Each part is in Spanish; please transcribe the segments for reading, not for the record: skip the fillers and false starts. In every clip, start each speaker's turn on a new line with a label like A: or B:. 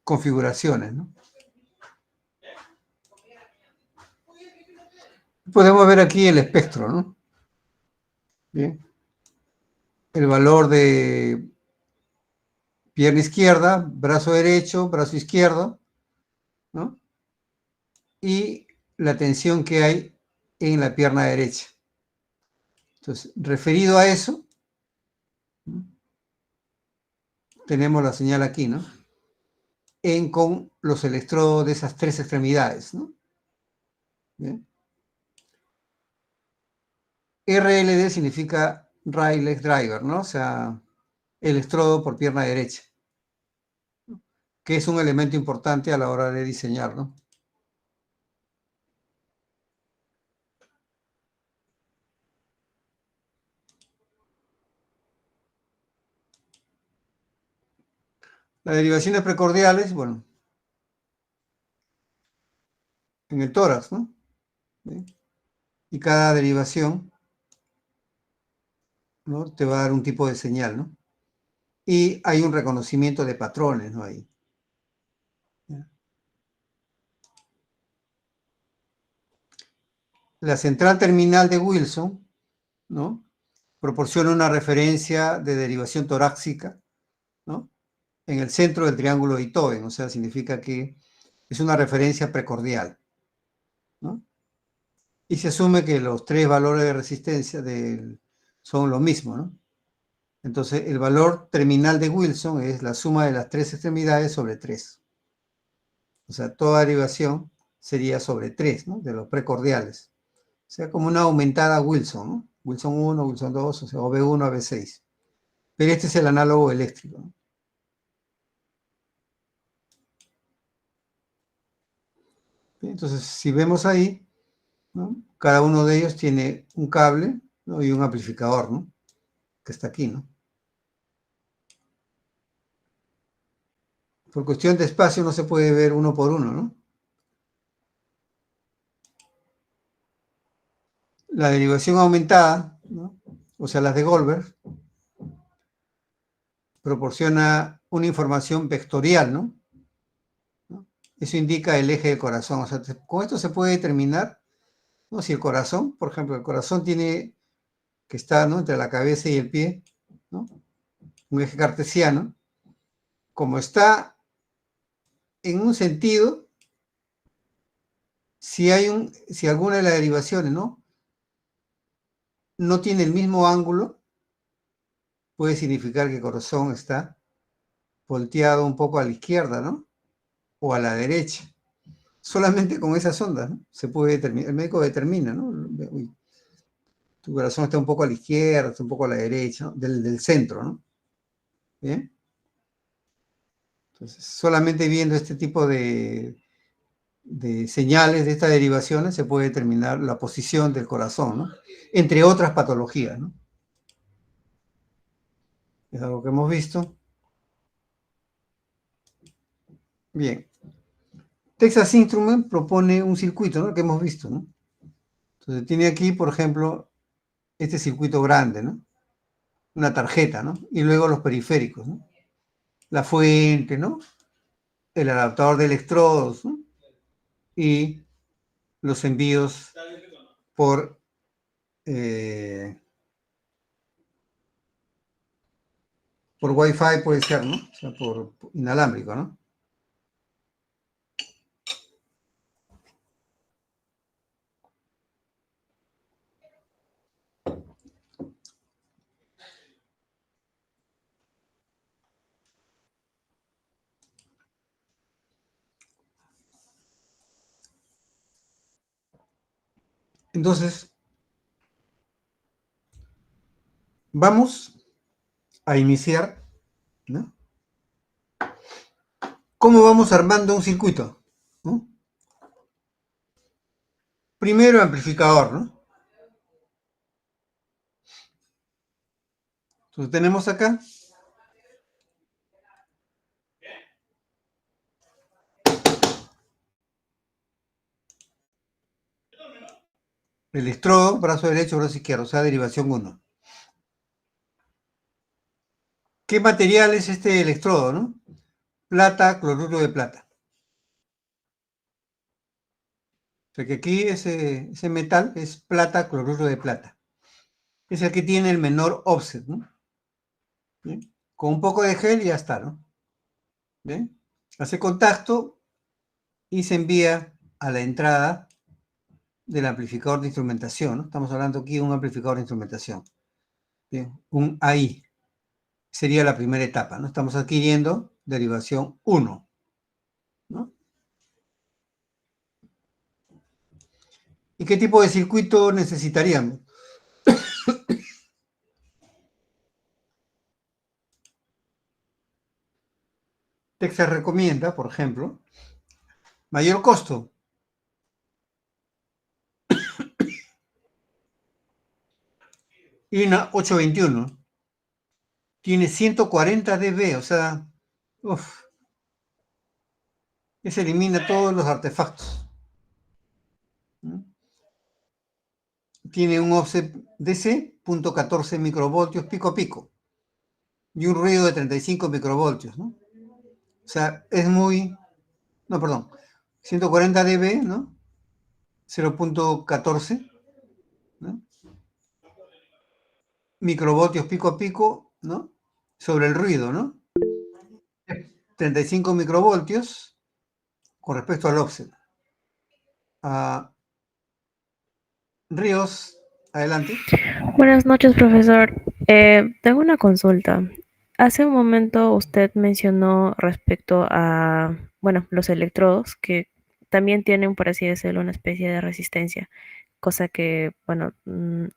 A: configuraciones, ¿no? Podemos ver aquí el espectro, ¿no? Bien. El valor de pierna izquierda, brazo derecho, brazo izquierdo, ¿no? Y la tensión que hay en la pierna derecha. Entonces, referido a eso, tenemos la señal aquí, ¿no? Con los electrodos de esas tres extremidades, ¿no? Bien. RLD significa Right Leg Driver, ¿no? O sea, electrodo por pierna derecha, que es un elemento importante a la hora de diseñar, ¿no? Las derivaciones precordiales, bueno, en el tórax, ¿no? ¿Bien? Y cada derivación, ¿no? Te va a dar un tipo de señal, ¿no? Y hay un reconocimiento de patrones, ¿no? Ahí. ¿Ya? La central terminal de Wilson, ¿no? Proporciona una referencia de derivación torácica, ¿no? En el centro del triángulo de Itoven, o sea, significa que es una referencia precordial, ¿no? Y se asume que los tres valores de resistencia son lo mismo, ¿no? Entonces, el valor terminal de Wilson es la suma de las tres extremidades sobre 3. O sea, toda derivación sería sobre 3, ¿no? De los precordiales. O sea, como una aumentada Wilson, ¿no? Wilson 1, Wilson 2, o sea, o B1 a B6. Pero este es el análogo eléctrico, ¿no? Entonces, si vemos ahí, ¿no? Cada uno de ellos tiene un cable, ¿no? Y un amplificador, ¿no? Que está aquí, ¿no? Por cuestión de espacio no se puede ver uno por uno, ¿no? La derivación aumentada, ¿no? O sea, las de Goldberg, proporciona una información vectorial, ¿no? Eso indica el eje del corazón. O sea, con esto se puede determinar, ¿no? Si el corazón, por ejemplo, el corazón tiene que estar, ¿no? Entre la cabeza y el pie, ¿no? Un eje cartesiano. Como está en un sentido, si alguna de las derivaciones, ¿no? No tiene el mismo ángulo, puede significar que el corazón está volteado un poco a la izquierda, ¿no? O a la derecha. Solamente con esas ondas, ¿no? Se puede determinar, el médico determina, ¿no? Uy, tu corazón está un poco a la izquierda, está un poco a la derecha, ¿no? Del centro, ¿no? ¿Bien? Entonces, solamente viendo este tipo de señales de estas derivaciones se puede determinar la posición del corazón, ¿no? Entre otras patologías, ¿no? Es algo que hemos visto. Bien. Texas Instruments propone un circuito, ¿no? Que hemos visto, ¿no? Entonces tiene aquí, por ejemplo, este circuito grande, ¿no? Una tarjeta, ¿no? Y luego los periféricos, ¿no? La fuente, ¿no? El adaptador de electrodos, ¿no? Y los envíos por Wi-Fi puede ser, ¿no? O sea, por inalámbrico, ¿no? Entonces, vamos a iniciar, ¿no? ¿Cómo vamos armando un circuito? ¿No? Primero, amplificador, ¿no? Entonces tenemos acá el electrodo, brazo derecho, brazo izquierdo, o sea, derivación 1. ¿Qué material es este electrodo, no? plata, cloruro de plata. O sea que aquí ese metal es plata, cloruro de plata. Es el que tiene el menor offset, ¿no? ¿Bien? Con un poco de gel y ya está, ¿no? ¿Bien? Hace contacto y se envía a la entrada del amplificador de instrumentación, ¿no? Estamos hablando aquí de un amplificador de instrumentación. Bien, un AI sería la primera etapa, ¿no? Estamos adquiriendo derivación 1, ¿no? ¿Y qué tipo de circuito necesitaríamos? Texas recomienda, por ejemplo, mayor costo. INA 821 tiene 140 dB, o sea, uf, eso elimina todos los artefactos, ¿no? Tiene un offset DC, .14 microvoltios pico a pico, y un ruido de 35 microvoltios, ¿no? O sea, es muy, no, perdón, 140 dB, ¿no? 0.14, ¿no? Microvoltios pico a pico, ¿no? Sobre el ruido, ¿no? 35 microvoltios con respecto al offset. Ríos, adelante.
B: Buenas noches, profesor. Tengo una consulta. Hace un momento usted mencionó respecto a, bueno, los electrodos que también tienen, por así decirlo, una especie de resistencia, cosa que, bueno,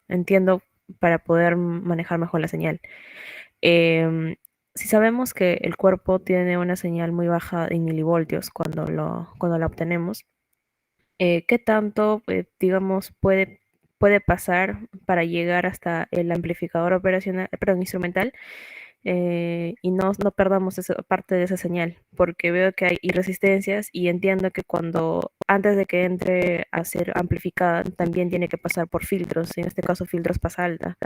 B: entiendo para poder manejar mejor la señal. Em, si sabemos que el cuerpo tiene una señal muy baja en milivoltios cuando la obtenemos, ¿qué tanto, digamos, puede pasar para llegar hasta el amplificador operacional, perdón, instrumental, y no perdamos esa parte de esa señal? Porque veo que hay resistencias y entiendo que cuando antes de que entre a ser amplificada también tiene que pasar por filtros, en este caso filtros pasa alta.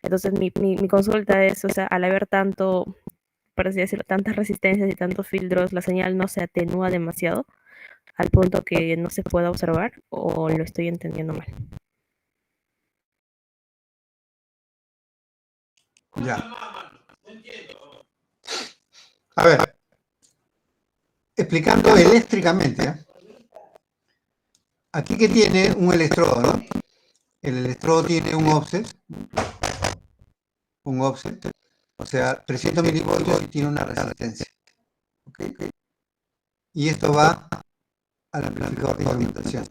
B: Entonces mi consulta es, o sea, al haber tanto, por así decirlo, tantas resistencias y tantos filtros, la señal no se atenúa demasiado al punto que no se pueda observar, o lo estoy entendiendo mal.
A: Ya. A ver, explicando eléctricamente, ¿eh? Aquí que tiene un electrodo, ¿no? El electrodo tiene un offset, o sea, 300 milivoltios y tiene una resistencia. ¿Ok? Y esto va al amplificador de instrumentación.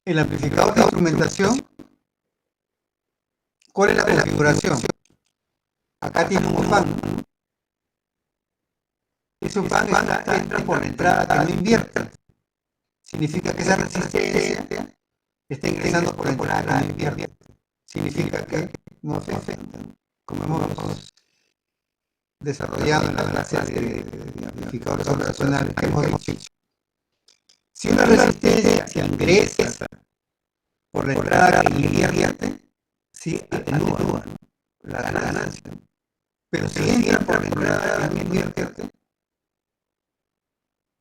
A: El amplificador de instrumentación, ¿cuál es la configuración? Acá tiene un fan. Ese fan entra por la entrada que no invierte. Significa que esa resistencia está ingresando por la entrada que no invierte. Significa que no afecta, como hemos desarrollado en la clase de amplificadores operacionales que hemos dicho. Si una resistencia ingresa por la entrada que invierte, sí atenúa la ganancia. Pero si entra por la entrada que no invierte,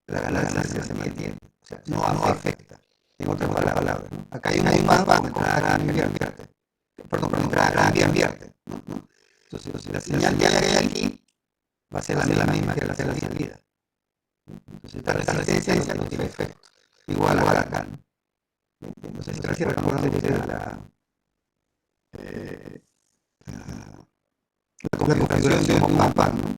A: la ganancia se mantiene. O sea, no afecta. En otras palabras, acá hay un mapa con entrada que no invierte. Perdón, con entrada que invierte. Entonces, la señal que hay aquí va a ser la misma que la de la salida. Entonces, esta resistencia no tiene efecto. Igual a acá, ¿no? Entonces, si recuerdan ustedes eh, la configuración de un mapa, ¿no?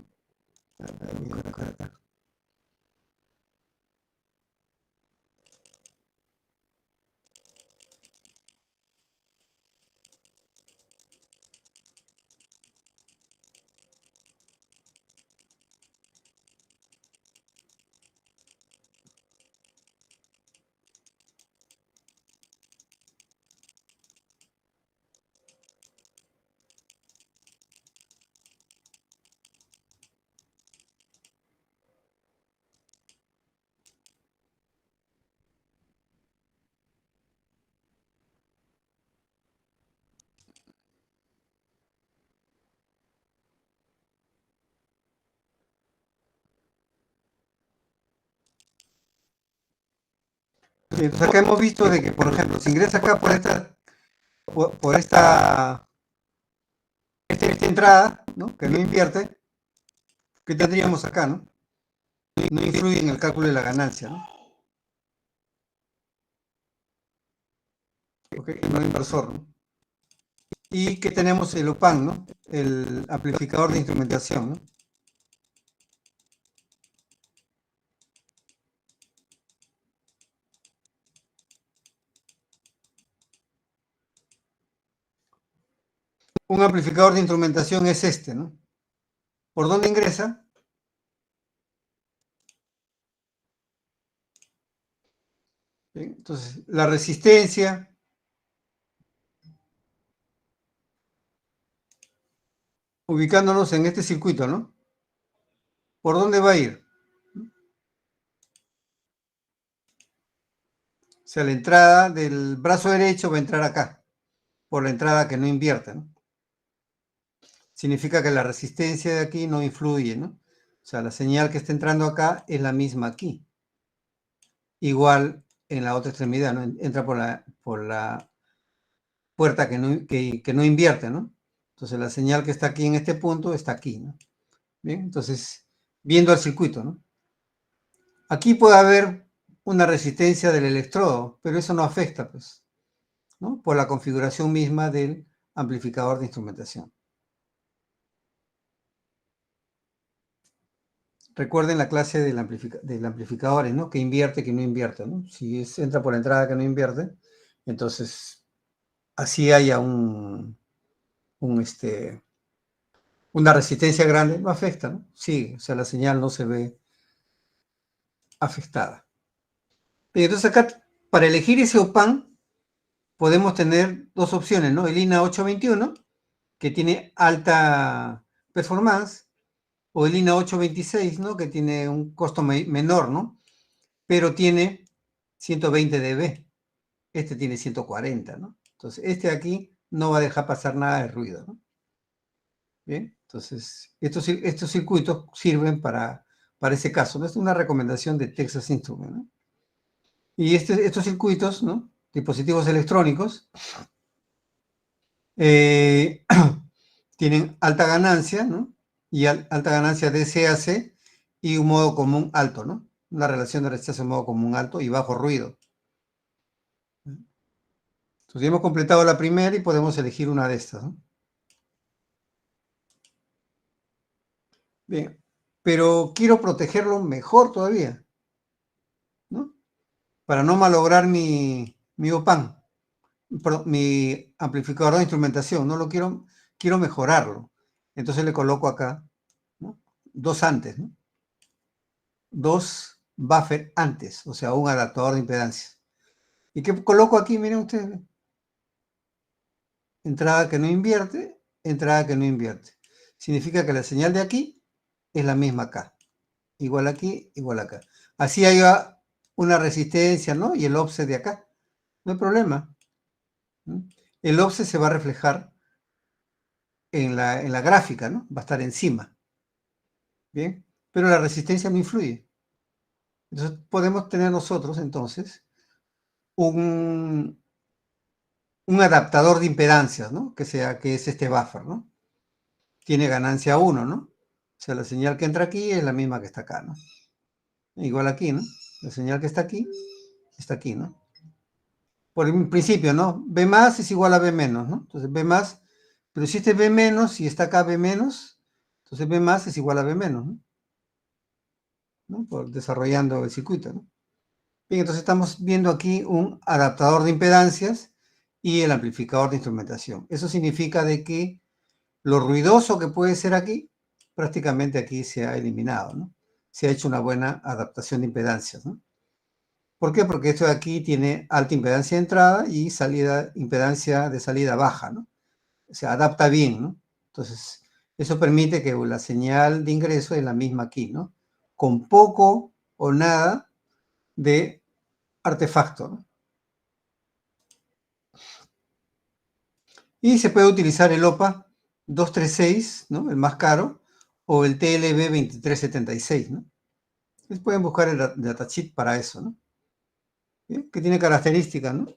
A: Y entonces acá hemos visto de que, por ejemplo, si ingresa acá por esta entrada, ¿no? Que no invierte, ¿qué tendríamos acá, no? No influye en el cálculo de la ganancia, ¿no? Okay, no inversor, ¿no? Y que tenemos el OPAN, ¿no? El amplificador de instrumentación, ¿no? Un amplificador de instrumentación es este, ¿no? ¿Por dónde ingresa? ¿Bien? Entonces, la resistencia, ubicándonos en este circuito, ¿no? ¿Por dónde va a ir? O sea, la entrada del brazo derecho va a entrar acá, por la entrada que no invierte, ¿no? Significa que la resistencia de aquí no influye, ¿no? O sea, la señal que está entrando acá es la misma aquí. Igual en la otra extremidad, ¿no? Entra por la puerta que no invierte, ¿no? Entonces la señal que está aquí en este punto está aquí, ¿no? Bien, entonces, viendo el circuito, ¿no? Aquí puede haber una resistencia del electrodo, pero eso no afecta, pues, ¿no? Por la configuración misma del amplificador de instrumentación. Recuerden la clase del amplificadores, ¿no? Que invierte, que no invierte, ¿no? Si entra por la entrada que no invierte, entonces así haya una resistencia grande, no afecta, ¿no? Sí, o sea, la señal no se ve afectada. Y entonces acá, para elegir ese OPAN, podemos tener dos opciones, ¿no? El INA 821, que tiene alta performance, o el INA 826, ¿no? Que tiene un costo menor, ¿no? Pero tiene 120 dB. Este tiene 140, ¿no? Entonces, este de aquí no va a dejar pasar nada de ruido, ¿no? Bien, entonces, estos circuitos sirven para ese caso, ¿no? Es una recomendación de Texas Instruments, ¿no? Y estos circuitos, ¿no? Dispositivos electrónicos, tienen alta ganancia, ¿no? Y alta ganancia DCAC y un modo común alto, ¿no? Una relación de rechazo en modo común alto y bajo ruido. Entonces ya hemos completado la primera y podemos elegir una de estas, ¿no? Bien, pero quiero protegerlo mejor todavía, ¿no? Para no malograr mi OPAN, mi amplificador de instrumentación, no lo quiero mejorarlo. Entonces le coloco acá, ¿no? Dos antes, ¿no? Dos buffer antes, o sea, un adaptador de impedancias. ¿Y qué coloco aquí? Miren ustedes. Entrada que no invierte, entrada que no invierte. Significa que la señal de aquí es la misma acá. Igual aquí, igual acá. Así haya una resistencia, ¿no? Y el offset de acá. No hay problema. ¿No? El offset se va a reflejar en la gráfica, ¿no? Va a estar encima. Bien. Pero la resistencia no influye. Entonces podemos tener nosotros, entonces, un adaptador de impedancias, ¿no? Que es este buffer, ¿no? Tiene ganancia 1, ¿no? O sea, la señal que entra aquí es la misma que está acá, ¿no? Igual aquí, ¿no? La señal que está aquí, ¿no? Por un principio, ¿no? B más es igual a B menos, ¿no? Entonces B más, pero si este B menos y está acá B menos, entonces B más es igual a B menos, ¿no? ¿No? Por desarrollando el circuito, ¿no? Bien, entonces estamos viendo aquí un adaptador de impedancias y el amplificador de instrumentación. Eso significa de que lo ruidoso que puede ser aquí, prácticamente aquí se ha eliminado, ¿no? Se ha hecho una buena adaptación de impedancias, ¿no? ¿Por qué? Porque esto de aquí tiene alta impedancia de entrada y impedancia de salida baja, ¿no? Se adapta bien, ¿no? Entonces, eso permite que la señal de ingreso es la misma aquí, ¿no? Con poco o nada de artefacto, ¿no? Y se puede utilizar el OPA 236, ¿no? El más caro, o el TLB 2376, ¿no? Ustedes pueden buscar el datasheet para eso, ¿no? ¿bien? Que tiene características, ¿no?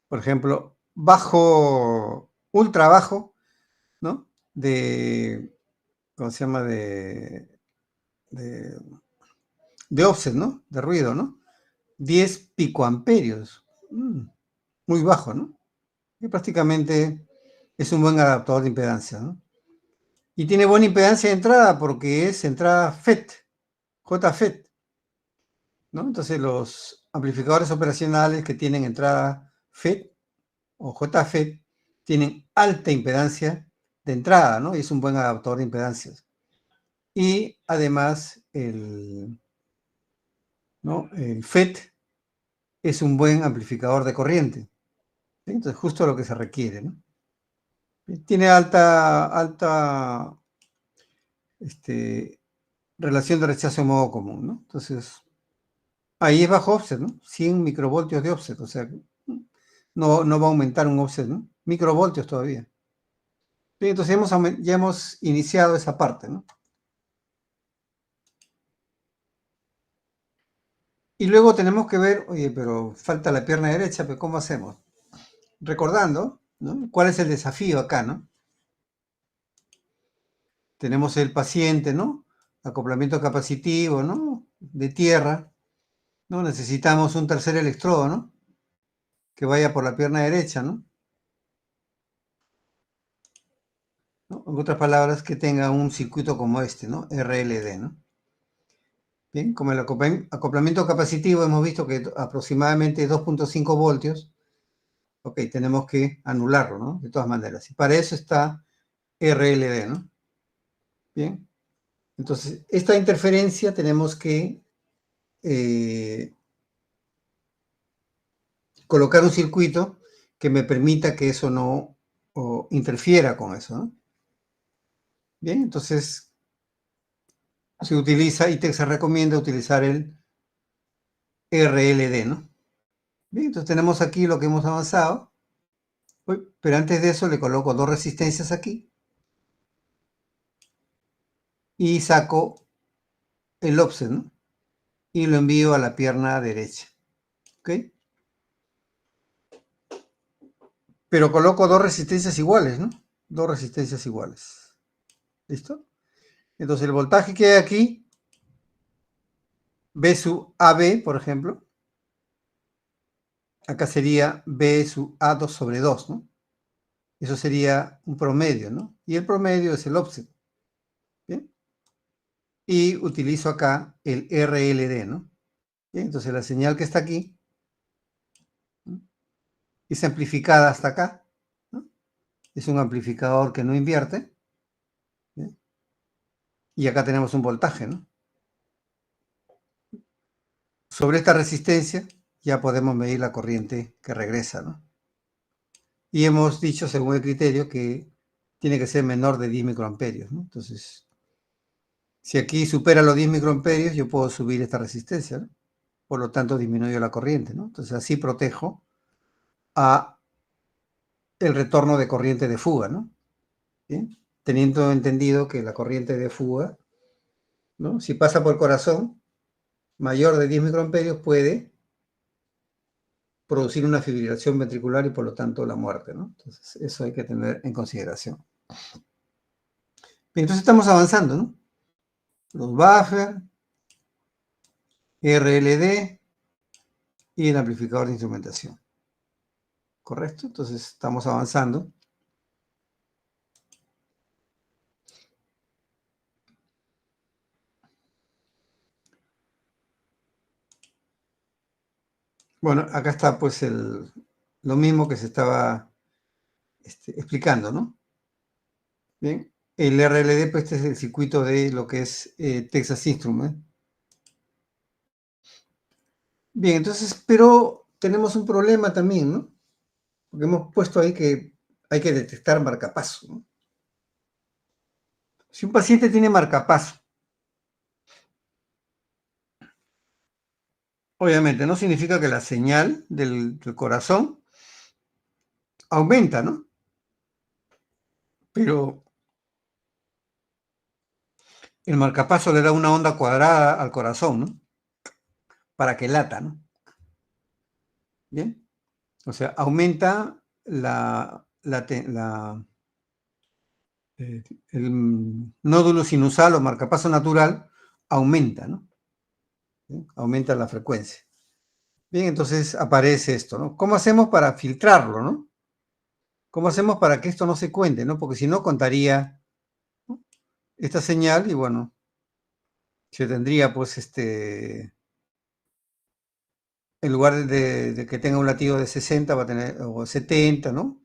A: Por ejemplo, bajo, ultra bajo, ¿no? ¿Cómo se llama? De, de offset, ¿no? De ruido, ¿no? 10 picoamperios. Muy bajo, ¿no? Y prácticamente es un buen adaptador de impedancia, ¿no? Y tiene buena impedancia de entrada porque es entrada FET, JFET, ¿no? Entonces los amplificadores operacionales que tienen entrada FET o JFET tienen alta impedancia de entrada, ¿no? Y es un buen adaptador de impedancias. Y además ¿no? El FET es un buen amplificador de corriente. ¿Sí? Entonces justo lo que se requiere, ¿no? Tiene alta relación de rechazo en modo común, ¿no? Entonces, ahí es bajo offset, ¿no? 100 microvoltios de offset, o sea, no va a aumentar un offset, ¿no? Microvoltios todavía. Bien, entonces ya hemos iniciado esa parte, ¿no? Y luego tenemos que ver, oye, pero falta la pierna derecha, pero ¿cómo hacemos? Recordando, ¿no? ¿Cuál es el desafío acá, no? Tenemos el paciente, ¿no? Acoplamiento capacitivo, ¿no? De tierra, ¿no? Necesitamos un tercer electrodo, ¿no? Que vaya por la pierna derecha, ¿no? ¿No? En otras palabras, que tenga un circuito como este, ¿no? RLD, ¿no? Bien, como el acoplamiento capacitivo hemos visto que aproximadamente 2.5 voltios, ok, tenemos que anularlo, ¿no? De todas maneras. Y para eso está RLD, ¿no? Bien. Entonces, esta interferencia tenemos que colocar un circuito que me permita que eso no interfiera con eso, ¿no? Bien, entonces se utiliza y se recomienda utilizar el RLD, ¿no? Bien, entonces tenemos aquí lo que hemos avanzado. Uy, pero antes de eso le coloco dos resistencias aquí y saco el offset, ¿no? Y lo envío a la pierna derecha, ¿ok? Pero coloco dos resistencias iguales, ¿no? Dos resistencias iguales. ¿Listo? Entonces el voltaje que hay aquí, B sub AB, por ejemplo, acá sería B sub A2 sobre 2, ¿no? Eso sería un promedio, ¿no? Y el promedio es el offset, ¿bien? Y utilizo acá el RLD, ¿no? Bien, entonces la señal que está aquí, ¿no? Es amplificada hasta acá, ¿no? Es un amplificador que no invierte, ¿bien? Y acá tenemos un voltaje, ¿no? Sobre esta resistencia ya podemos medir la corriente que regresa, ¿no? Y hemos dicho, según el criterio, que tiene que ser menor de 10 microamperios, ¿no? Entonces, si aquí supera los 10 microamperios, yo puedo subir esta resistencia, ¿no? Por lo tanto, disminuyo la corriente, ¿no? Entonces, así protejo a el retorno de corriente de fuga, ¿no? ¿Bien? Teniendo entendido que la corriente de fuga, ¿no? Si pasa por el corazón, mayor de 10 microamperios puede producir una fibrilación ventricular y por lo tanto la muerte, ¿no? Entonces, eso hay que tener en consideración. Bien, entonces estamos avanzando, ¿no? Los buffers, RLD y el amplificador de instrumentación. ¿Correcto? Entonces estamos avanzando. Bueno, acá está pues lo mismo que se estaba explicando, ¿no? Bien, el RLD pues este es el circuito de lo que es Texas Instruments. Bien, entonces, pero tenemos un problema también, ¿no? Porque hemos puesto ahí que hay que detectar marcapaso, ¿no? Si un paciente tiene marcapaso, obviamente no significa que la señal del corazón aumenta, ¿no? Pero el marcapaso le da una onda cuadrada al corazón, ¿no? Para que lata, ¿no? ¿bien? O sea, aumenta el nódulo sinusal o marcapaso natural, aumenta, ¿no? ¿Bien? Aumenta la frecuencia. Bien, entonces aparece esto, ¿no? ¿Cómo hacemos para filtrarlo, no? ¿Cómo hacemos para que esto no se cuente, no? Porque si no, contaría, ¿no?, esta señal y, bueno, se tendría, pues, en lugar de que tenga un latido de 60, va a tener, o 70, ¿no?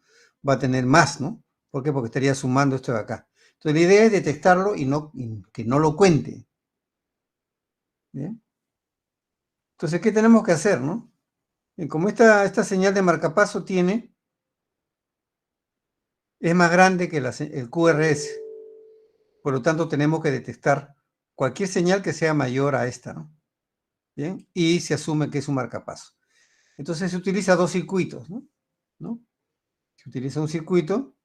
A: Va a tener más, ¿no? ¿Por qué? Porque estaría sumando esto de acá. Entonces, la idea es detectarlo y que no lo cuente. ¿Bien? Entonces, ¿qué tenemos que hacer, no? Como esta señal de marcapaso es más grande que el QRS, por lo tanto, tenemos que detectar cualquier señal que sea mayor a esta, ¿no? Bien, y se asume que es un marcapaso. Entonces, se utiliza dos circuitos, ¿no? Se utiliza un circuito,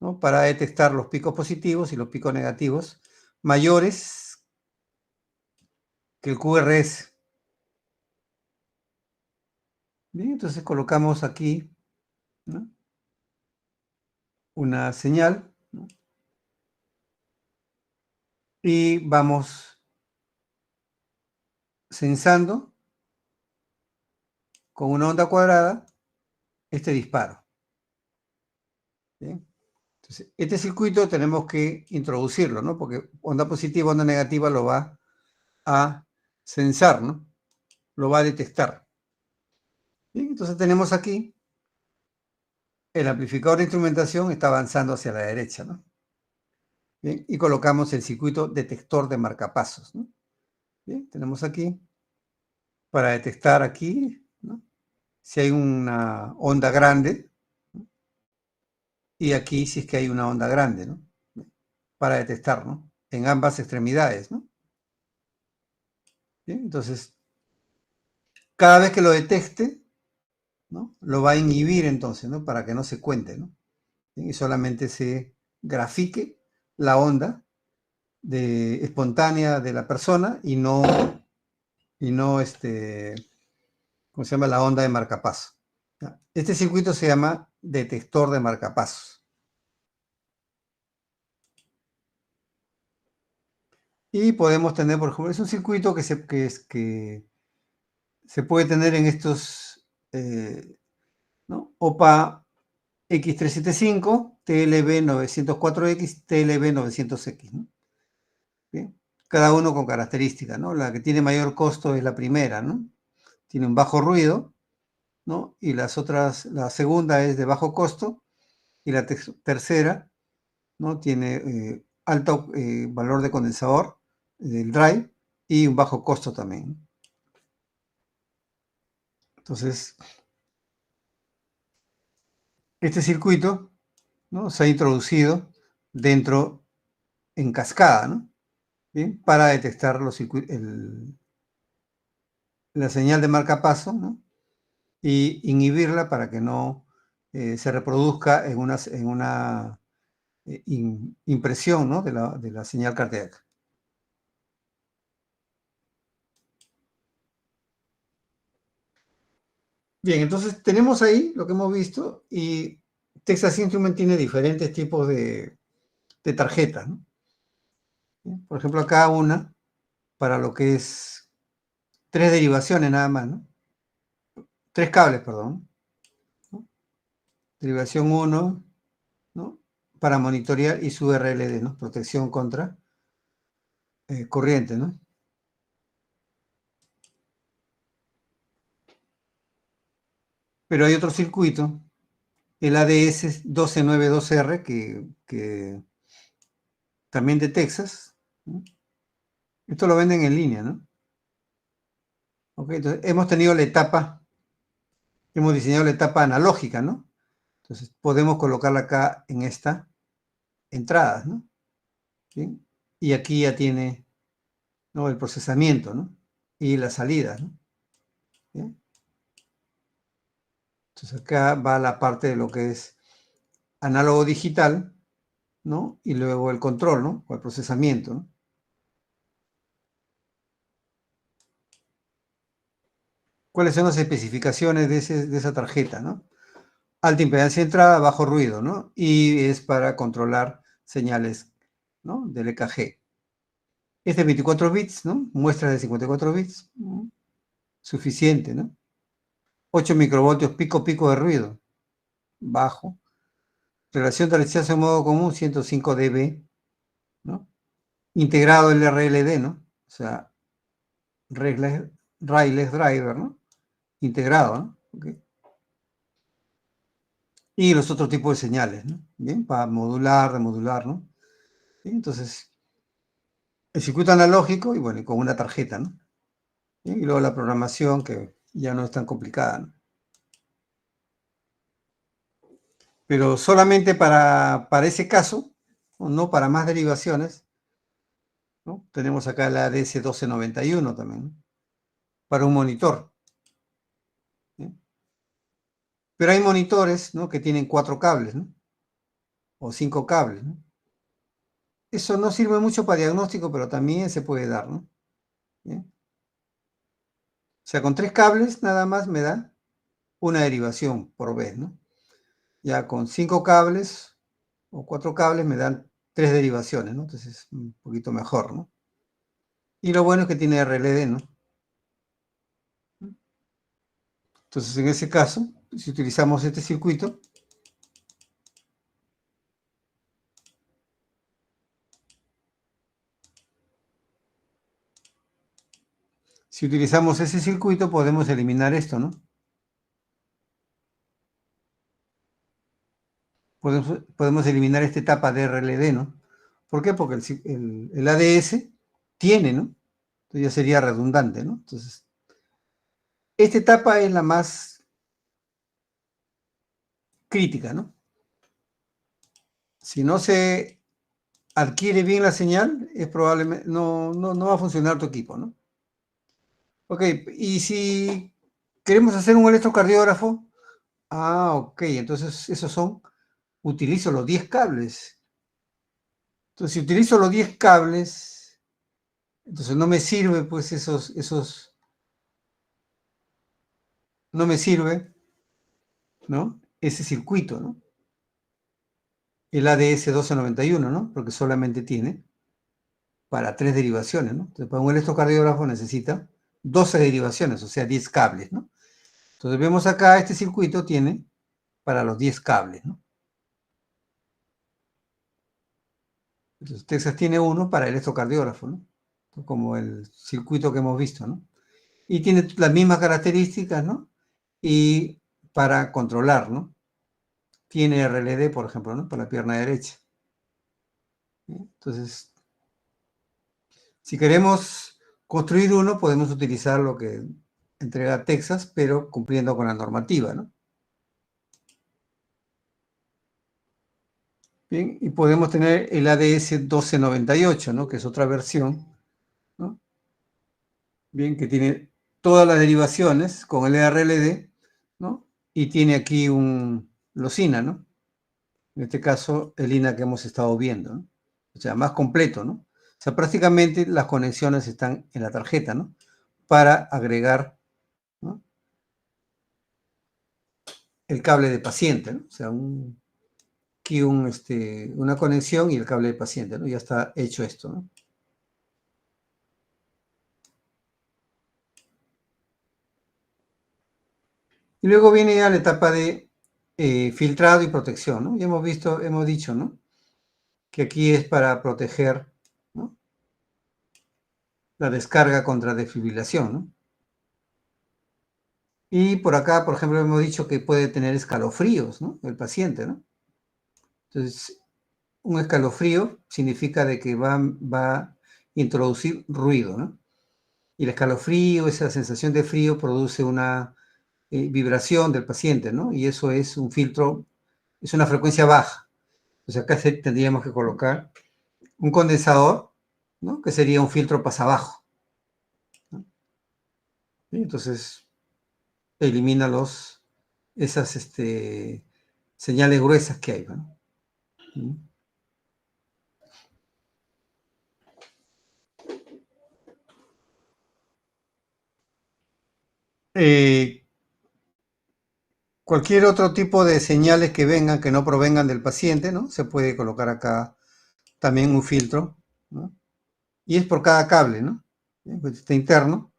A: ¿no?, para detectar los picos positivos y los picos negativos mayores que el QRS. Bien, entonces colocamos aquí, ¿no?, una señal, ¿no?, y vamos sensando con una onda cuadrada este disparo. Bien. Entonces, este circuito tenemos que introducirlo, ¿no? Porque onda positiva, onda negativa lo va a sensar, ¿no? Lo va a detectar. Bien, entonces tenemos aquí el amplificador de instrumentación está avanzando hacia la derecha, ¿no? Bien, y colocamos el circuito detector de marcapasos, ¿no? Bien, tenemos aquí para detectar aquí, ¿no?, si hay una onda grande, ¿no?, y aquí si es que hay una onda grande, ¿no?, para detectar, ¿no?, en ambas extremidades, ¿no? Bien, entonces, cada vez que lo detecte, ¿no?, lo va a inhibir entonces, ¿no?, para que no se cuente, ¿no? Bien, y solamente se grafique la onda espontánea de la persona y no, ¿cómo se llama?, la onda de marcapaso. Este circuito se llama detector de marcapasos. Y podemos tener, por ejemplo, es un circuito que se puede tener en estos, ¿no?, OPA X375, TLB 904X, TLB 900X, ¿no? Bien. Cada uno con características, ¿no? La que tiene mayor costo es la primera, ¿no? Tiene un bajo ruido, ¿no? Y las otras, la segunda es de bajo costo y la tercera, ¿no?, tiene alto valor de condensador del drive y un bajo costo también. Entonces, este circuito, ¿no?, se ha introducido dentro en cascada, ¿no?, ¿bien?, para detectar la señal de marcapaso, ¿no?, y inhibirla para que no se reproduzca en una impresión, ¿no?, de la señal cardíaca. Bien, entonces tenemos ahí lo que hemos visto y Texas Instruments tiene diferentes tipos de tarjetas, ¿no? Bien, por ejemplo, acá una para lo que es 3 derivaciones nada más, ¿no? 3 cables, perdón, ¿no? Derivación 1, ¿no?, para monitorear, y su RLD, ¿no?, protección contra corriente, ¿no? Pero hay otro circuito, el ADS 1292R, que también de Texas, ¿no? Esto lo venden en línea, ¿no? Ok, entonces hemos diseñado la etapa analógica, ¿no? Entonces podemos colocarla acá en esta entrada, ¿no? ¿Bien? Y aquí ya tiene, ¿no?, el procesamiento, ¿no?, y las salidas, ¿no? ¿Bien? Entonces acá va la parte de lo que es análogo digital, ¿no?, y luego el control, ¿no?, o el procesamiento, ¿no? ¿Cuáles son las especificaciones de esa tarjeta, ¿no? Alta impedancia de entrada, bajo ruido, ¿no? Y es para controlar señales, ¿no? Del EKG. Es de 24 bits, ¿no? Muestras de 54 bits, ¿no? Suficiente, ¿no? 8 microvoltios pico de ruido, bajo. Relación de rechazo en modo común, 105 dB, ¿no? Integrado el RLD, ¿no? O sea, raíles driver, ¿no? Integrado, ¿no? Okay. Y los otros tipos de señales, ¿no? Bien, para modular, remodular, ¿no? Bien, entonces, el circuito analógico y bueno, y con una tarjeta, ¿no? Bien, y luego la programación que ya no es tan complicada, ¿no? Pero solamente para ese caso, no para más derivaciones, ¿no? Tenemos acá la ADS-1291 también, ¿no? Para un monitor. ¿Sí? Pero hay monitores, ¿no? Que tienen 4 cables, ¿no? O 5 cables, ¿no? Eso no sirve mucho para diagnóstico, pero también se puede dar, ¿no? ¿Bien? O sea, con 3 cables nada más me da una derivación por vez, ¿no? Ya con 5 cables o 4 cables me dan 3 derivaciones, ¿no? Entonces es un poquito mejor, ¿no? Y lo bueno es que tiene RLD, ¿no? Entonces, en ese caso, si utilizamos este circuito, si utilizamos ese circuito, podemos eliminar esto, ¿no? Podemos eliminar esta etapa de RLD, ¿no? ¿Por qué? Porque el ADS tiene, ¿no? Entonces ya sería redundante, ¿no? Entonces, esta etapa es la más crítica, ¿no? Si no se adquiere bien la señal, es probablemente no va a funcionar tu equipo, ¿no? Ok, y si queremos hacer un electrocardiógrafo, ok, entonces utilizo los 10 cables. Entonces, si utilizo los 10 cables, entonces no me sirve, pues no me sirve, ¿no? Ese circuito, ¿no? El ADS-1291, ¿no? Porque solamente tiene para 3 derivaciones, ¿no? Entonces, para un electrocardiógrafo necesita 12 derivaciones, o sea, 10 cables, ¿no? Entonces, vemos acá, este circuito tiene para los 10 cables, ¿no? Entonces, Texas tiene uno para el electrocardiógrafo, ¿no? Como el circuito que hemos visto, ¿no? Y tiene las mismas características, ¿no? Y para controlar, ¿no? Tiene RLD, por ejemplo, ¿no? Para la pierna derecha. Entonces, si queremos construir uno, podemos utilizar lo que entrega Texas, pero cumpliendo con la normativa, ¿no? Bien, y podemos tener el ADS 1298, ¿no? Que es otra versión, ¿no? Bien, que tiene todas las derivaciones con el RLD, ¿no? Y tiene aquí un losina, ¿no? En este caso, el INA que hemos estado viendo, ¿no? O sea, más completo, ¿no? O sea, prácticamente las conexiones están en la tarjeta, ¿no? Para agregar, ¿no? El cable de paciente, ¿no? O sea, aquí una conexión y el cable de paciente, ¿no? Ya está hecho esto, ¿no? Y luego viene ya la etapa de filtrado y protección, ¿no? Ya hemos dicho, ¿no? Que aquí es para proteger, ¿no? La descarga contra desfibrilación, ¿no? Y por acá, por ejemplo, hemos dicho que puede tener escalofríos, ¿no? El paciente, ¿no? Entonces, un escalofrío significa de que va a introducir ruido, ¿no? Y el escalofrío, esa sensación de frío, produce una vibración del paciente, ¿no? Y eso es un filtro, es una frecuencia baja. Entonces acá tendríamos que colocar un condensador, ¿no? Que sería un filtro pasabajo, ¿no? Y entonces elimina esas señales gruesas que hay, ¿no? ¿Mm? Cualquier otro tipo de señales que vengan, que no provengan del paciente, ¿no? Se puede colocar acá también un filtro, ¿no? Y es por cada cable, ¿no? Pues está interno,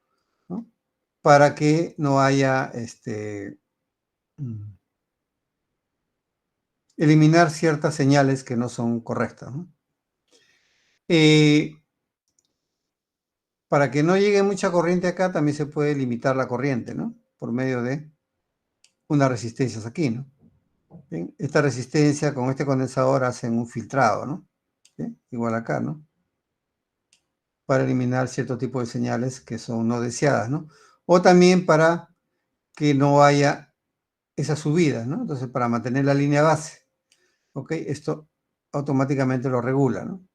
A: ¿no? Para que no haya eliminar ciertas señales que no son correctas, ¿no? Para que no llegue mucha corriente acá, también se puede limitar la corriente, ¿no? Por medio de unas resistencias aquí, ¿no? Bien, esta resistencia con este condensador hacen un filtrado, ¿no? Bien, igual acá, ¿no? Para eliminar cierto tipo de señales que son no deseadas, ¿no? O también para que no haya esas subidas, ¿no? Entonces, para mantener la línea base, ¿ok? Esto automáticamente lo regula, ¿no?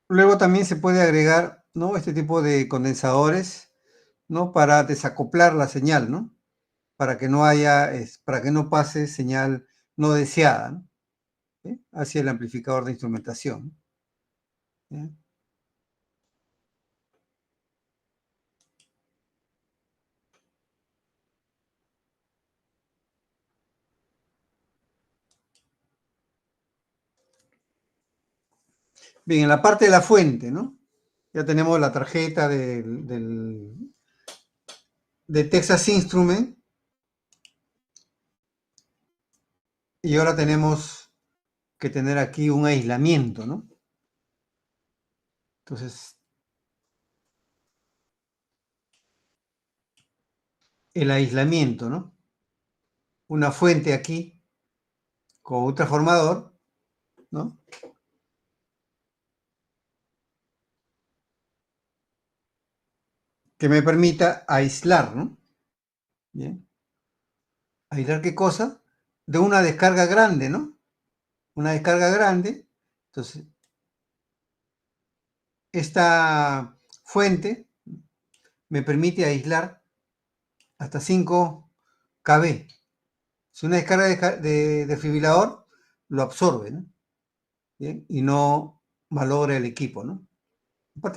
A: Luego también se puede agregar, ¿no? Este tipo de condensadores, ¿no? Para desacoplar la señal, ¿no? Para que no haya, para que no pase señal no deseada, ¿no? ¿Sí? Hacia el amplificador de instrumentación. ¿Sí? Bien, en la parte de la fuente, ¿no? Ya tenemos la tarjeta de Texas Instrument y ahora tenemos que tener aquí un aislamiento, ¿no? Entonces, el aislamiento, ¿no? Una fuente aquí con un transformador, ¿no? Que me permita aislar, ¿no? Bien. ¿Aislar qué cosa? De una descarga grande, ¿no? Una descarga grande. Entonces, esta fuente me permite aislar hasta 5 kb. Si una descarga de desfibrilador lo absorbe, ¿no? ¿Bien? Y no malogra el equipo, ¿no?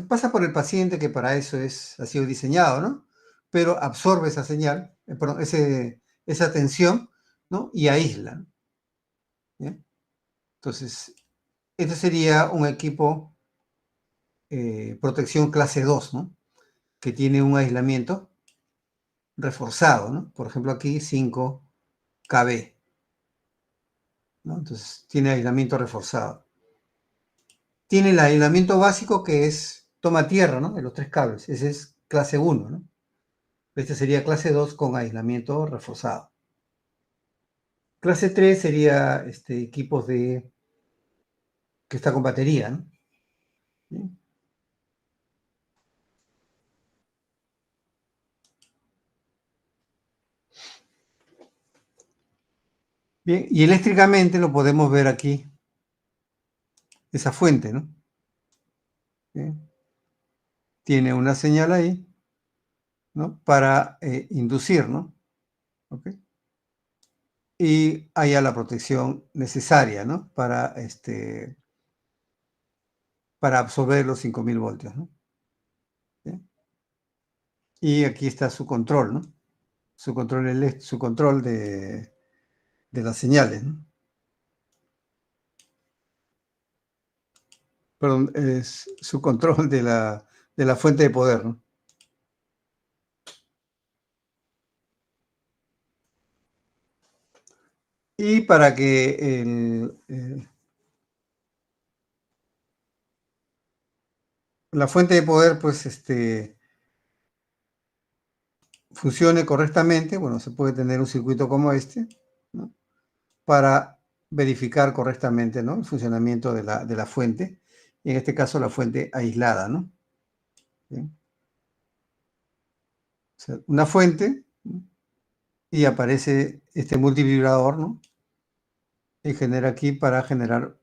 A: Pasa por el paciente que para eso ha sido diseñado, ¿no? Pero absorbe esa señal, perdón, esa tensión, ¿no? Y aísla, ¿no? ¿Bien? Entonces, este sería un equipo protección clase 2, ¿no? Que tiene un aislamiento reforzado, ¿no? Por ejemplo, aquí 5 kb, ¿no? Entonces, tiene aislamiento reforzado. Tiene el aislamiento básico que es toma tierra, ¿no? De los 3 cables. Ese es clase 1, ¿no? Este sería clase 2 con aislamiento reforzado. Clase 3 sería equipos que está con batería, ¿no? Bien. Bien, y eléctricamente lo podemos ver aquí, esa fuente, ¿no? Bien. Tiene una señal ahí, ¿no? Para inducir, ¿no? ¿Ok? Y haya la protección necesaria, ¿no? Para absorber los 5000 voltios, ¿no? ¿Bien? Y aquí está su control, ¿no? Su control de las señales, ¿no? Perdón, es su control de la fuente de poder, ¿no? Y para que la fuente de poder, pues, funcione correctamente, bueno, se puede tener un circuito como este, ¿no? Para verificar correctamente, ¿no? El funcionamiento de la fuente, y en este caso la fuente aislada, ¿no? ¿Bien? O sea, una fuente, ¿no? Y aparece este multivibrador, ¿no? Y genera aquí para generar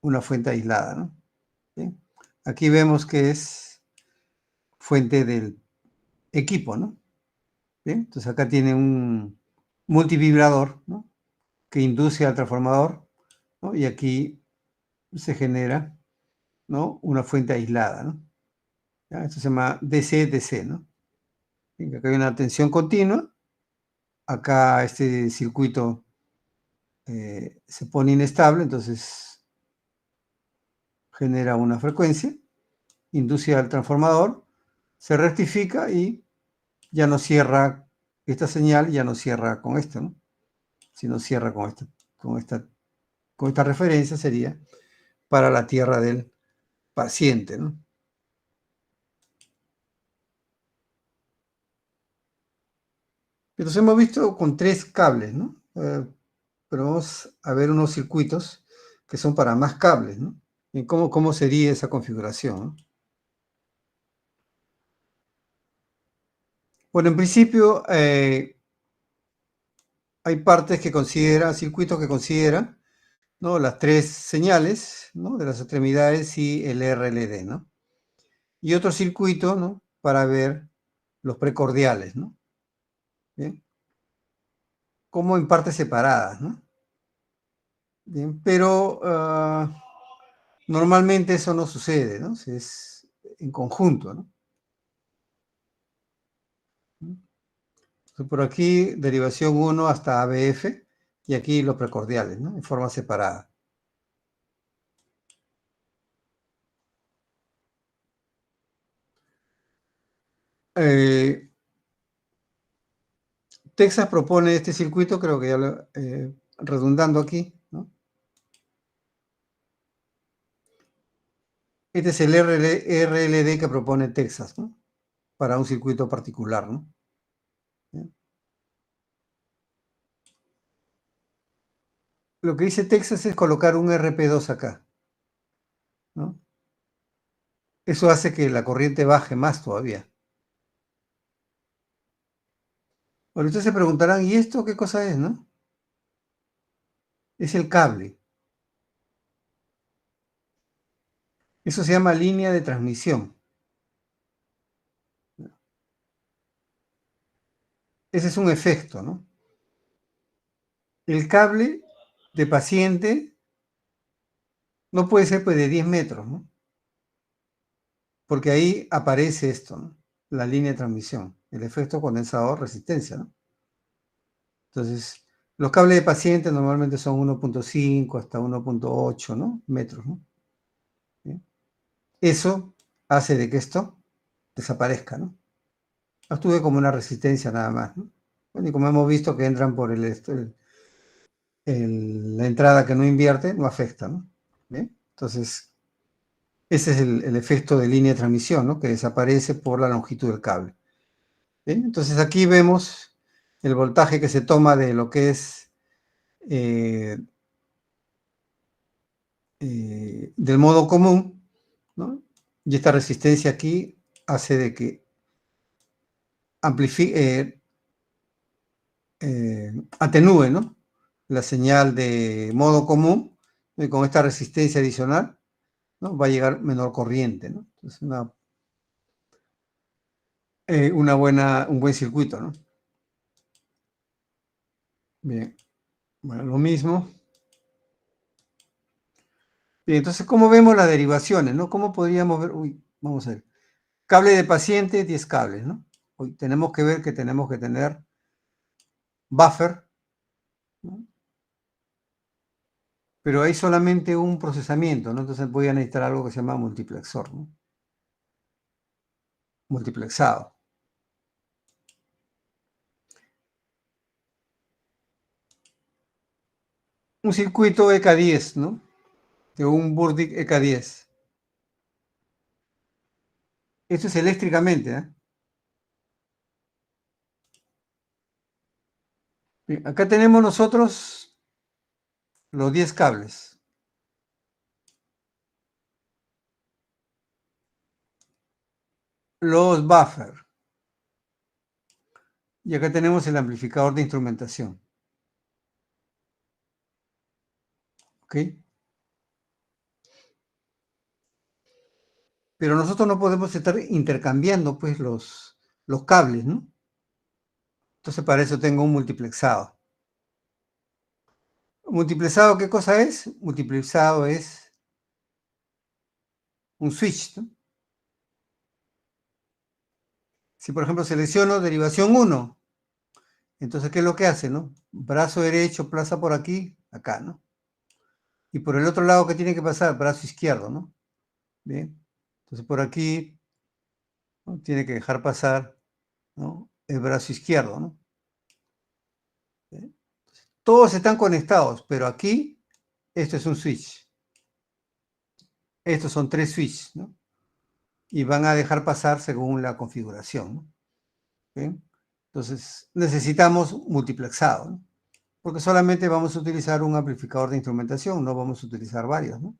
A: una fuente aislada, ¿no? ¿Bien? Aquí vemos que es fuente del equipo, ¿no? ¿Bien? Entonces acá tiene un multivibrador, ¿no? Que induce al transformador ¿no? Y aquí se genera, ¿no?, una fuente aislada, ¿no? ¿Ya? Esto se llama DC-DC, ¿no? Acá hay una tensión continua, acá este circuito se pone inestable, entonces genera una frecuencia, induce al transformador, se rectifica y ya no cierra esta señal, ya no cierra con esto, ¿no? Sino cierra con esta referencia, sería para la tierra del paciente, ¿no? Entonces hemos visto con 3 cables, ¿no? Pero vamos a ver unos circuitos que son para más cables, ¿no? Y cómo sería esa configuración, ¿no? Bueno, en principio hay partes que consideran, circuitos que consideran, ¿no?, las 3 señales, ¿no?, de las extremidades y el RLD, ¿no? Y otro circuito, ¿no?, para ver los precordiales, ¿no? Bien. Como en partes separadas, ¿no? Bien, pero normalmente eso no sucede, ¿no? Es en conjunto, ¿no? Por aquí, derivación 1 hasta ABF, y aquí los precordiales, ¿no?, en forma separada. Texas propone este circuito, creo que ya lo, redundando aquí, ¿no? Este es el RLD que propone Texas, ¿no?, para un circuito particular, ¿no? Bien. Lo que dice Texas es colocar un RP2 acá, ¿no? Eso hace que la corriente baje más todavía. Bueno, ustedes se preguntarán, ¿y esto qué cosa es, no? Es el cable. Eso se llama línea de transmisión. Ese es un efecto, ¿no? El cable de paciente no puede ser, pues, de 10 metros, ¿no? Porque ahí aparece esto, ¿no?, la línea de transmisión, el efecto condensador resistencia, ¿no? Entonces, los cables de paciente normalmente son 1.5 hasta 1.8, ¿no?, metros, ¿no? ¿Bien? Eso hace de que esto desaparezca, ¿no? Actúe como una resistencia nada más, ¿no? Bueno, y como hemos visto que entran por la entrada que no invierte, no afecta, ¿no? ¿Bien? Entonces, ese es el efecto de línea de transmisión, ¿no?, que desaparece por la longitud del cable. ¿Bien? Entonces aquí vemos el voltaje que se toma de lo que es del modo común, ¿no? Y esta resistencia aquí hace de que atenúe, ¿no?, la señal de modo común, y con esta resistencia adicional, ¿no?, va a llegar menor corriente, ¿no? Entonces un buen circuito, ¿no? Bien, bueno, lo mismo. Bien, entonces, ¿cómo vemos las derivaciones, no? ¿Cómo podríamos ver? Uy, vamos a ver. Cable de paciente, 10 cables, ¿no? Hoy tenemos que ver que tenemos que tener buffer, ¿no? Pero hay solamente un procesamiento, ¿no? Entonces voy a necesitar algo que se llama multiplexor, ¿no? Multiplexado. Un circuito EK10, ¿no? De un Burdick EK10. Esto es eléctricamente, ¿eh? Bien, acá tenemos nosotros los 10 cables. Los buffer. Y acá tenemos el amplificador de instrumentación. ¿Ok? Pero nosotros no podemos estar intercambiando, pues, los cables, ¿no? Entonces para eso tengo un multiplexado. Multiplexado, ¿qué cosa es? Multiplexado es un switch, ¿no? Si, por ejemplo, selecciono derivación 1, entonces, ¿qué es lo que hace, no? Brazo derecho pasa por aquí, acá, ¿no? Y por el otro lado, ¿qué tiene que pasar? Brazo izquierdo, ¿no? Bien. Entonces, por aquí, ¿no? Tiene que dejar pasar, ¿no? El brazo izquierdo, ¿no? ¿Bien? Todos están conectados, pero aquí, esto es un switch. Estos son 3 switches, ¿no? Y van a dejar pasar según la configuración, ¿no? ¿Bien? Entonces, necesitamos multiplexado, ¿no? Porque solamente vamos a utilizar un amplificador de instrumentación, no vamos a utilizar varios, ¿no?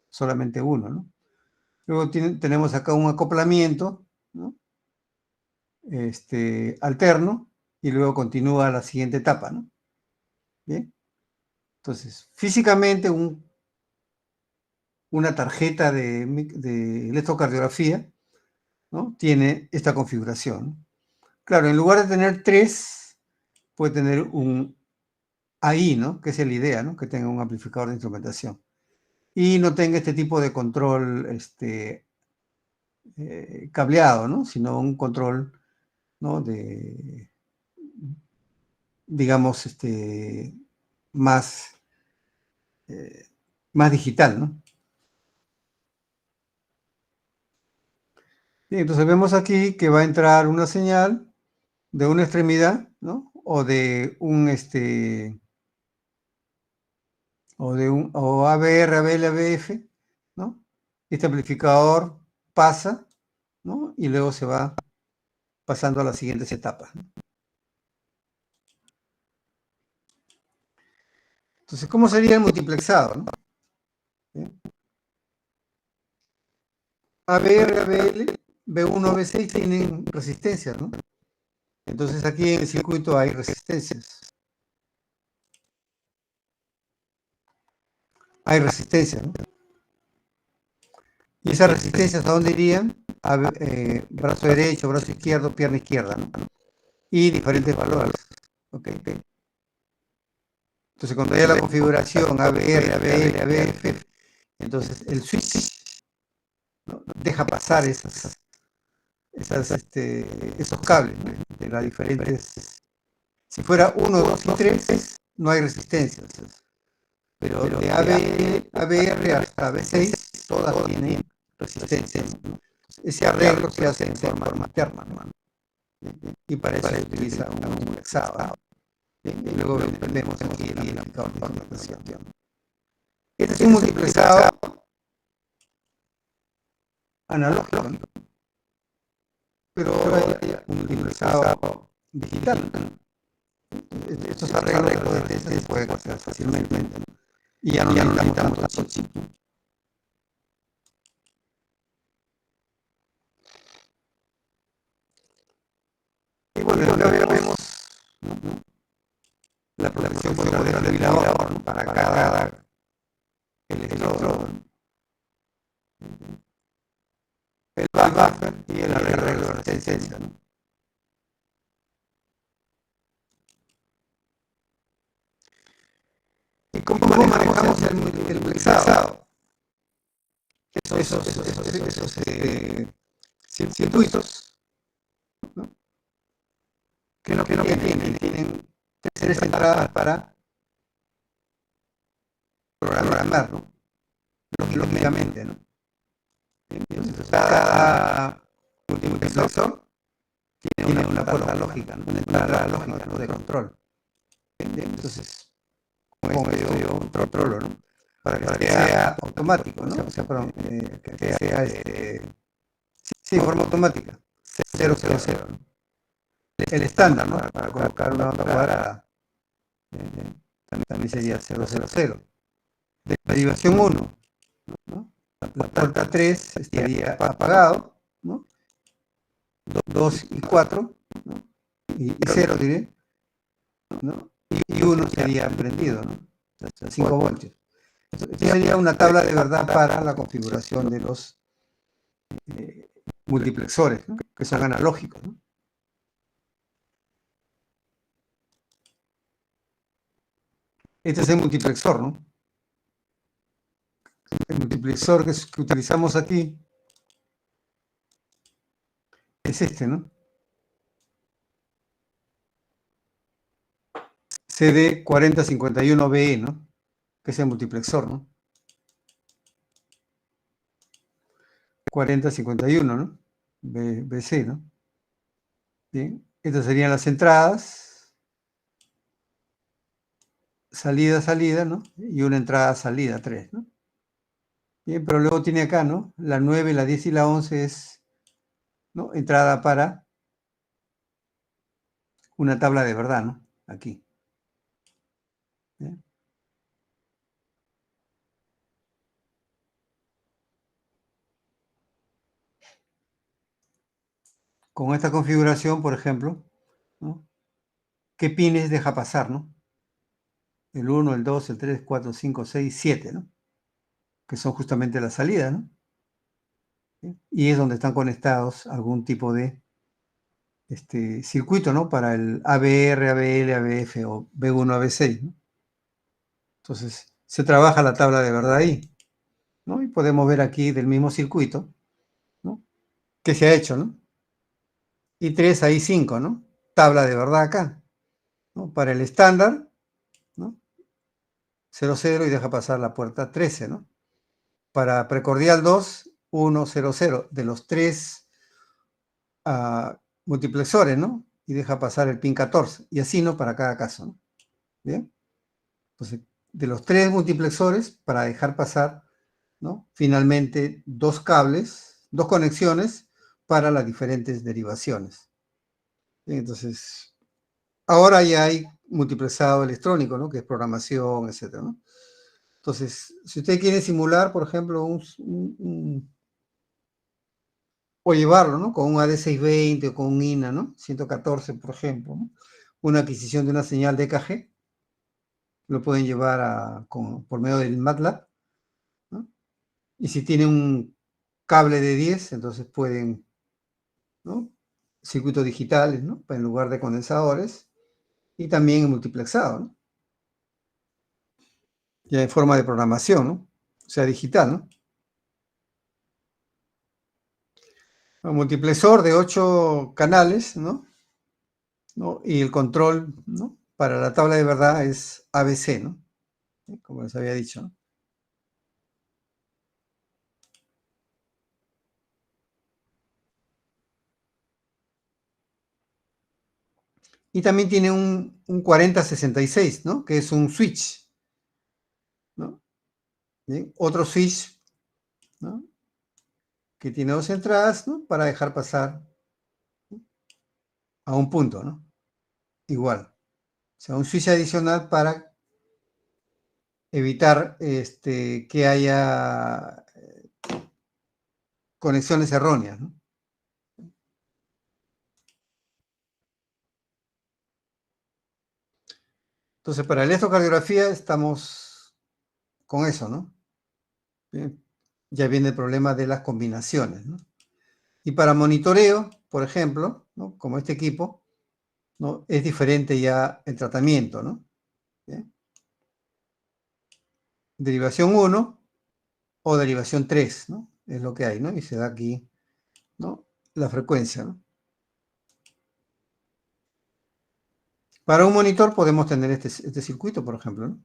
A: Solamente uno, ¿no? Luego tenemos acá un acoplamiento, ¿no? Alterno, y luego continúa la siguiente etapa, ¿no? Bien. Entonces, físicamente una tarjeta de electrocardiografía, ¿no? Tiene esta configuración, ¿no? Claro, en lugar de tener 3, puede tener un AI, ¿no? Que es la idea, ¿no? Que tenga un amplificador de instrumentación. Y no tenga este tipo de control cableado, ¿no? Sino un control, ¿no? Digamos, más, eh, más digital, ¿no? Bien, entonces vemos aquí que va a entrar una señal de una extremidad, ¿no? O ABR, ABL, ABF, ¿no? Este amplificador pasa, ¿no? Y luego se va pasando a las siguientes etapas, ¿no? Entonces, ¿cómo sería el multiplexado, no? ¿Bien? ABR, ABL, B1, B6 tienen resistencias, ¿no? Entonces aquí en el circuito hay resistencias. Hay resistencias, ¿no? Y esas resistencias, ¿a dónde irían? Brazo derecho, brazo izquierdo, pierna izquierda, ¿no? Y diferentes valores. ¿Ok? Entonces, cuando haya la configuración ABR, ABL, ABF, entonces el switch, ¿no? Deja pasar esos cables, ¿no? De las diferentes. Si fuera 1, 2 y 3, no hay resistencias. Pero de ABR hasta B6, todas tienen resistencia, ¿no? Ese arreglo se hace en forma interna, ¿no? Y para eso se utiliza un multiplexado. Y luego vemos aquí el amplificador de instrumentación. Este es un multiplexado analógico, ¿no? Pero hay un multiplexado digital, ¿no? Estos arreglos de se pueden hacer fácilmente, ¿no? Y ya no necesitamos tanto chip, ¿no? Y bueno, acá vemos, ¿no? La protección contra el desfibrilador, ¿no? Para cada electrodo, ¿no? El buffer y el arreglo de resistencia, ¿no? ¿Y cómo manejamos el multiplexado? Esos circuitos, ¿no? Que no tienen 3 entradas para programar, ¿no? Lógicamente, ¿no? Entonces, cada multiplexor tiene una puerta lógica, ¿no? Una entrada lógica, ¿no? De control. Entonces, con ello controlo, ¿no? Para que sea automático, ¿no? O sea, que sea sí, de forma automática. 0, 0, 0, ¿no? El estándar, ¿no? Para colocar una onda cuadrada. También sería 0, 0, 0. Derivación 1, ¿no? La puerta 3 estaría apagado, ¿no? 2 y 4, ¿no? Y 0 diré, ¿no? Y 1 sería prendido, ¿no? O sea, 5 voltios. Esto sería una tabla de verdad para la configuración de los multiplexores, ¿no? Que son analógicos, ¿no? Este es el multiplexor, ¿no? El multiplexor que utilizamos aquí es este, ¿no? CD4051BE, ¿no? Que es el multiplexor, ¿no? 4051, ¿no? BC, ¿no? Bien, estas serían las entradas, salida, salida, ¿no? Y una entrada, salida, 3, ¿no? Bien, pero luego tiene acá, ¿no? La 9, la 10 y la 11 es, ¿no? Entrada para una tabla de verdad, ¿no? Aquí. ¿Bien? Con esta configuración, por ejemplo, ¿no? ¿Qué pines deja pasar, no? El 1, el 2, el 3, 4, 5, 6, 7, ¿no? Que son justamente las salidas, ¿no? ¿Sí? Y es donde están conectados algún tipo de circuito, ¿no? Para el ABR, ABL, ABF o B1, AB6, ¿no? Entonces, se trabaja la tabla de verdad ahí, ¿no? Y podemos ver aquí del mismo circuito, ¿no? Que se ha hecho, ¿no? I3 a I5, ¿no? Tabla de verdad acá, ¿no? Para el estándar, ¿no? 0, 0 y deja pasar la puerta 13, ¿no? Para precordial 2, 1, 0, 0, de los tres multiplexores, ¿no? Y deja pasar el pin 14, y así, ¿no? Para cada caso, ¿no? Bien. Entonces, de los tres multiplexores, para dejar pasar, ¿no? Finalmente, dos cables, dos conexiones para las diferentes derivaciones. Bien, entonces, ahora ya hay multiplexado electrónico, ¿no? Que es programación, etcétera, ¿no? Entonces, si usted quiere simular, por ejemplo, o llevarlo, ¿no? Con un AD620 o con un INA, ¿no? 114, por ejemplo, ¿no? Una adquisición de una señal de EKG, lo pueden llevar por medio del MATLAB, ¿no? Y si tiene un cable de 10, entonces pueden, ¿no? Circuitos digitales, ¿no? En lugar de condensadores, y también multiplexado, ¿no? Ya en forma de programación, ¿no? O sea, digital, ¿no? Un multiplexor de 8 canales, ¿no? Y el control, ¿no? Para la tabla de verdad es ABC, ¿no? Como les había dicho, ¿no? Y también tiene un 4066, ¿no? Que es un switch, ¿no? Bien, otro switch, ¿no? Que tiene dos entradas, ¿no? Para dejar pasar, ¿no? A un punto, ¿no? Igual. O sea, un switch adicional para evitar que haya conexiones erróneas, ¿no? Entonces, para la electrocardiografía estamos con eso, ¿no? Bien. Ya viene el problema de las combinaciones, ¿no? Y para monitoreo, por ejemplo, ¿no? Como este equipo, ¿no? Es diferente ya el tratamiento, ¿no? ¿Bien? Derivación 1 o derivación 3, ¿no? Es lo que hay, ¿no? Y se da aquí, ¿no? La frecuencia, ¿no? Para un monitor podemos tener este circuito, por ejemplo, ¿no?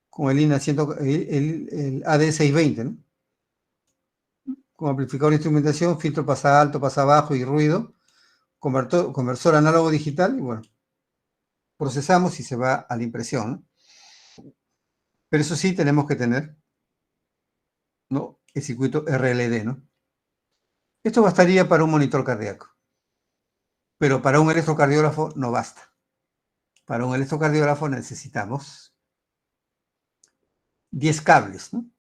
A: Con el INA 100, el AD620, ¿no? Con amplificador de instrumentación, filtro pasa alto, pasa bajo y ruido, conversor análogo digital, y bueno, procesamos y se va a la impresión, ¿no? Pero eso sí, tenemos que tener, ¿no? El circuito RLD, ¿no? Esto bastaría para un monitor cardíaco, pero para un electrocardiógrafo no basta. Para un electrocardiógrafo necesitamos 10 cables, ¿no?